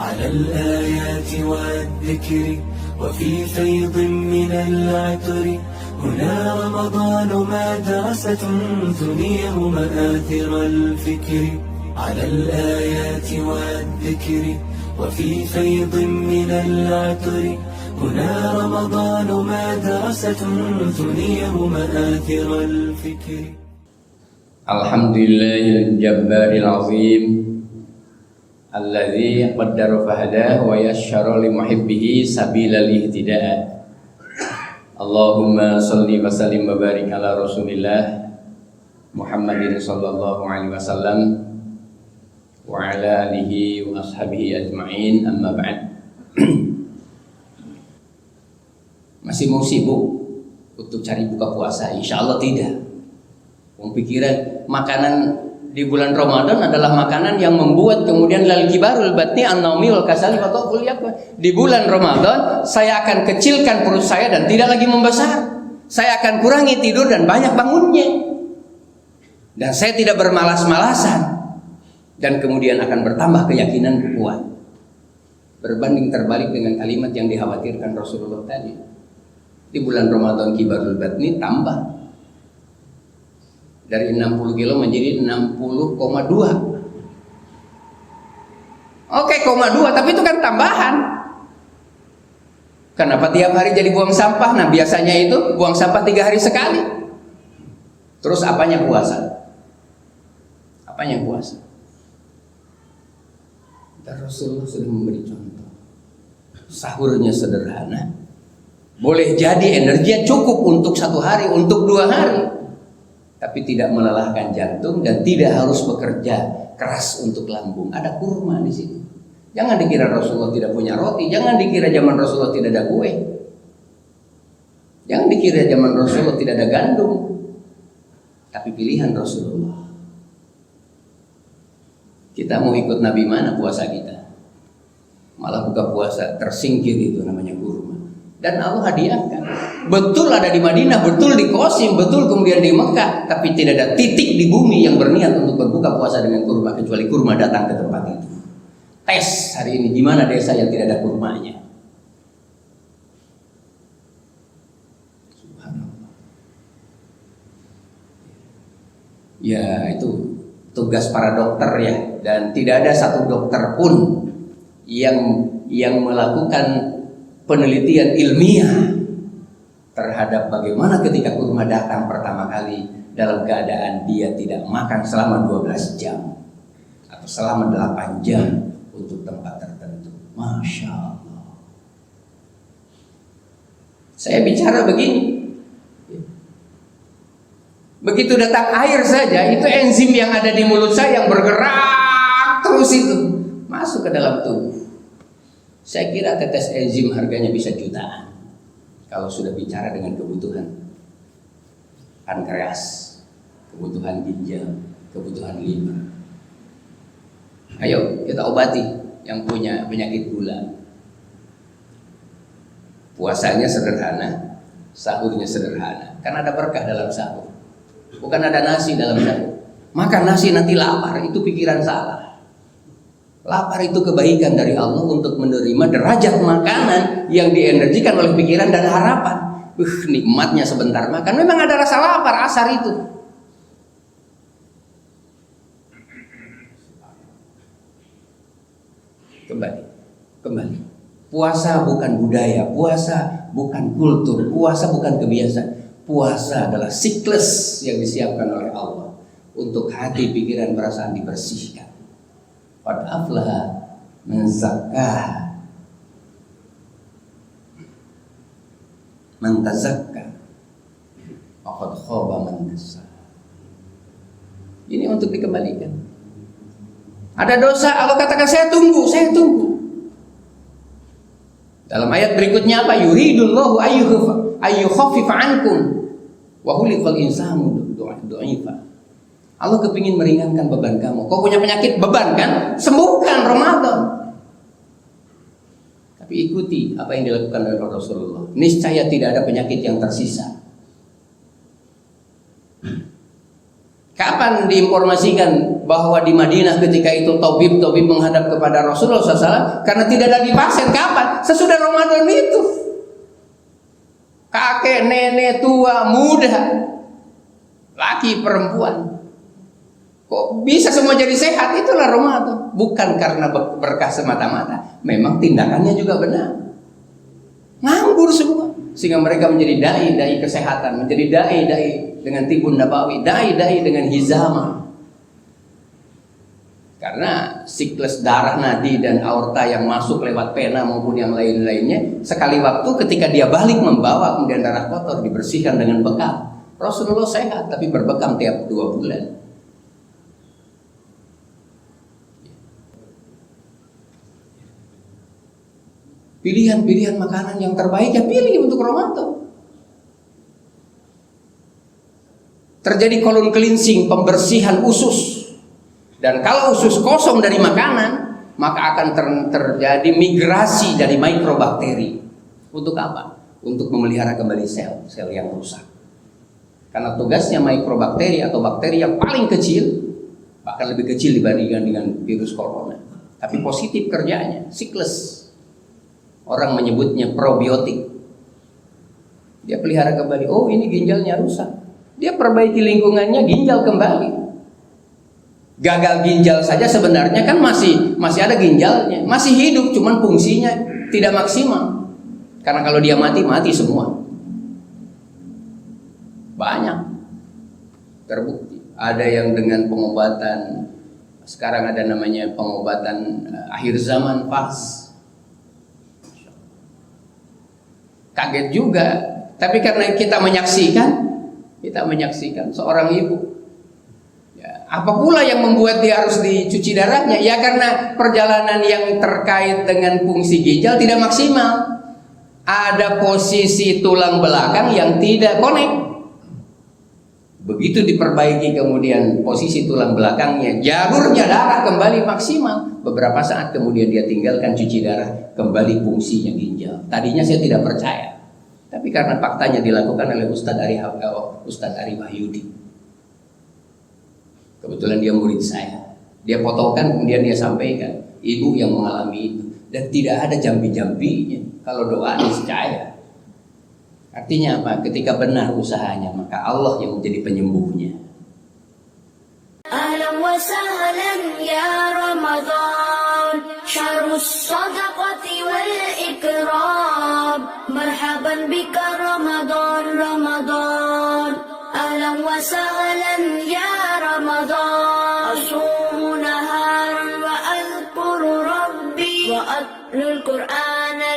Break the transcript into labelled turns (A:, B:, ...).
A: على الآيات والذكر وفي فيض من العطر هنا رمضان مدرسة تنير مآثر الفكر على الآيات والذكر وفي فيض من العطر هنا رمضان مدرسة تنير مآثر الفكر.
B: الحمد لله الجبار العظيم الذي قدر فهداه ويسر لمحبه سبيل الاهتداء. اللهم صل وسلم وبارك على رسول الله محمد صلى الله عليه وسلم وعلى آله وأصحابه أجمعين. أما بعد. Masih mau sibuk untuk cari buka puasa? Insya Allah tidak. Pikiran makanan di bulan Ramadan adalah makanan yang membuat kemudian lal kibarul batni an-naumi wal kasali wa taqul yakun. Di bulan Ramadan saya akan kecilkan perut saya dan tidak lagi membesar. Saya akan kurangi tidur dan banyak bangunnya. Dan saya tidak bermalas-malasan. Dan kemudian akan bertambah keyakinan kuat. Berbanding terbalik dengan kalimat yang dikhawatirkan Rasulullah tadi. Di bulan Ramadan kibarul batni tambah dari 60 kilo menjadi 60,2. Oke, 0,2, tapi itu kan tambahan. Kenapa tiap hari jadi buang sampah? Nah, biasanya itu buang sampah 3 hari sekali. Terus apanya puasa? Apanya puasa? Dan Rasulullah sudah memberi contoh. Sahurnya sederhana. Boleh jadi energinya cukup untuk 1 hari, untuk 2 hari. Tapi tidak melelahkan jantung dan tidak harus bekerja keras untuk lambung. Ada kurma di sini. Jangan dikira Rasulullah tidak punya roti. Jangan dikira zaman Rasulullah tidak ada kue. Jangan dikira zaman Rasulullah tidak ada gandum. Tapi pilihan Rasulullah. Kita mau ikut Nabi mana puasa kita? Malah buka puasa tersingkir, itu namanya kurma. Dan Allah hadiahkan. Betul ada di Madinah, betul di Qasim, betul kemudian di Mekah, tapi tidak ada titik di bumi yang berniat untuk berbuka puasa dengan kurma kecuali kurma datang ke tempat itu. Tes hari ini di mana desa yang tidak ada kurmanya? Subhanallah. Ya, itu tugas para dokter ya, dan tidak ada satu dokter pun yang melakukan penelitian ilmiah terhadap bagaimana ketika kurma datang pertama kali dalam keadaan dia tidak makan selama 12 jam atau selama 8 jam untuk tempat tertentu. Masya Allah. Saya bicara begini, begitu datang air saja, itu enzim yang ada di mulut saya yang bergerak terus itu masuk ke dalam tubuh. Saya kira tetes enzim harganya bisa jutaan. Kalau sudah bicara dengan kebutuhan pankreas, kebutuhan ginjal, kebutuhan liver. Ayo kita obati yang punya penyakit gula. Puasanya sederhana, sahurnya sederhana. Karena ada berkah dalam sahur. Bukan ada nasi dalam sahur. Makan nasi nanti lapar, itu pikiran salah. Lapar itu kebaikan dari Allah untuk menerima derajat makanan yang dienergikan oleh pikiran dan harapan. Nikmatnya sebentar makan. Memang ada rasa lapar asar itu. Kembali. Puasa bukan budaya, puasa bukan kultur, puasa bukan kebiasaan. Puasa adalah siklus yang disiapkan oleh Allah untuk hati, pikiran, perasaan dibersihkan. Qad aflaha man zakkaha man tazakka wa qad khaba man dassaha. Ini untuk dikembalikan. Ada dosa, Allah katakan saya tunggu. Dalam ayat berikutnya apa? Yuridullahu ayyukhaffifa ankum wa khuliqal insanu dha'ifa. Allah kepingin meringankan beban kamu. Kau punya penyakit beban kan? Sembuhkan Ramadan. Tapi ikuti apa yang dilakukan oleh Rasulullah. Niscaya tidak ada penyakit yang tersisa. Kapan diinformasikan bahwa di Madinah ketika itu tabib menghadap kepada Rasulullah SAW karena tidak lagi pasien? Kapan? Sesudah Ramadan itu. Kakek, nenek, tua, muda, laki, perempuan, kok bisa semua jadi sehat? Itulah Ramadan. Bukan karena berkah semata-mata, memang tindakannya juga benar. Nganggur semua, sehingga mereka menjadi dai kesehatan, menjadi dai dengan tibun nabawi, dai dengan hizama. Karena siklus darah nadi dan aorta yang masuk lewat pena maupun yang lain-lainnya, sekali waktu ketika dia balik membawa kemudian darah kotor dibersihkan dengan bekam. Rasulullah sehat tapi berbekam tiap 2 bulan. Pilihan-pilihan makanan yang terbaik ya pilih untuk Ramadan. Terjadi colon cleansing, pembersihan usus. Dan kalau usus kosong dari makanan, maka akan terjadi migrasi dari mikrobakteri. Untuk apa? Untuk memelihara kembali sel yang rusak. Karena tugasnya mikrobakteri atau bakteri yang paling kecil, bahkan lebih kecil dibandingkan dengan virus corona, tapi positif kerjanya, siklus. Orang menyebutnya probiotik. Dia pelihara kembali. Oh, ini ginjalnya rusak. Dia perbaiki lingkungannya, ginjal kembali. Gagal ginjal saja sebenarnya kan masih ada ginjalnya, masih hidup, cuman fungsinya tidak maksimal. Karena kalau dia mati semua. Banyak terbukti. Ada yang dengan pengobatan, sekarang ada namanya pengobatan akhir zaman fas. Kaget juga, tapi karena kita menyaksikan seorang ibu. Apa pula yang membuat dia harus dicuci darahnya? Ya karena perjalanan yang terkait dengan fungsi ginjal tidak maksimal. Ada posisi tulang belakang yang tidak connect. Begitu diperbaiki kemudian posisi tulang belakangnya, jalurnya darah kembali maksimal. Beberapa saat kemudian dia tinggalkan cuci darah, kembali fungsinya ginjal. Tadinya saya tidak percaya, tapi karena faktanya dilakukan oleh Ustadz Ari Wahyudi. Kebetulan dia murid saya. Dia fotokan kemudian dia sampaikan, ibu yang mengalami itu, dan tidak ada jambi-jambinya. Kalau doa niscaya. Artinya apa? Ketika benar usahanya, maka Allah yang menjadi penyembuhnya.
C: Ahlan wa sahlan ya Ramadan, syahrus sadaqati wal ikram. Marhaban bika Ramadan. Ahlan wa sahlan ya Ramadan. Asumu naharan wa adhkuru rabbi wa atlul Qur'ana